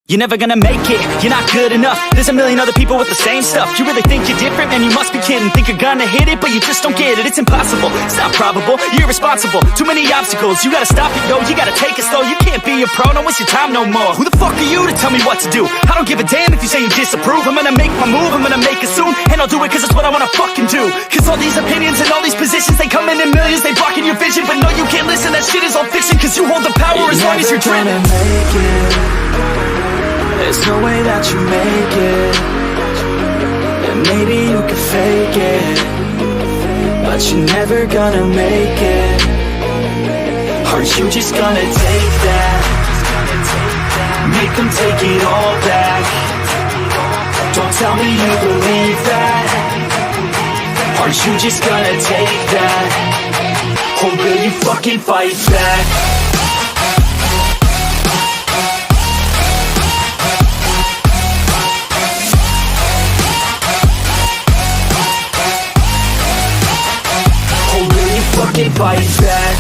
You're never gonna make it, you're not good enough. There's a million other people with the same stuff. You really think you're different? Man, you must be kidding. Think you're gonna hit it, but you just don't get it. It's impossible, it's not probable, you're irresponsible. Too many obstacles, you gotta stop it, yo. You gotta take it slow, you can't be a pro. Don't waste your time no more. Who the fuck are you to tell me what to do? I don't give a damn if you say you disapprove. I'm gonna make my move, I'm gonna make it soon. And I'll do it cause it's what I wanna fucking do. Cause all these opinions and all these positions, they come in millions, they blocking your vision. But no, you can't listen, that shit is all fiction. Cause you hold the power as long as you're dreaming. There's no way that you make it. And maybe you can fake it, but you're never gonna make it. Are you just gonna take that? Make them take it all back. Don't tell me you believe that. Are you just gonna take that? Or will you fucking fight back? Fucking fight back.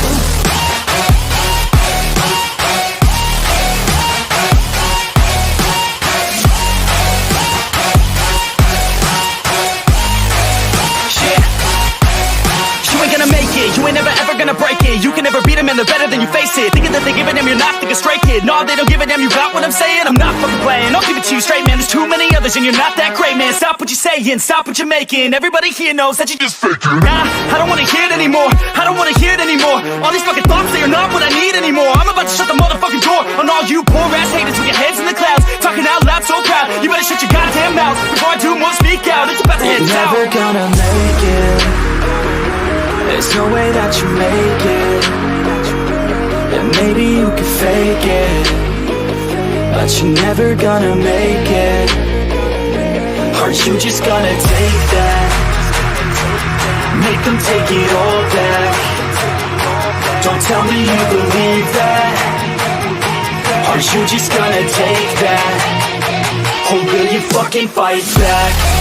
You ain't gonna make it, you ain't never ever gonna break it. You can never beat them and they're better than you face it. Thinking that they give a damn, you're not thinking straight, kid. No, they don't give a damn, you got what I'm saying? I'm not fucking playing, I'll give it to you straight, man. There's too many others and you're not that great, man. Stop what you're saying, stop what you're making. Everybody here knows that you just faking. Nah, I don't wanna hear it anymore, I don't wanna hear it anymore. All these fucking thoughts, they are not what I need anymore. I'm about to shut the motherfucking door on all you poor ass haters with your heads in the clouds, talking out loud so proud. You better shut your goddamn mouth before I do more speak out. It's about to head down. You're never gonna make it. There's no way that you make it. And maybe you can fake it, but you're never gonna make it. Are you just gonna take that? Make them take it all back. Don't tell me you believe that. Are you just gonna take that? Or will you fucking fight back?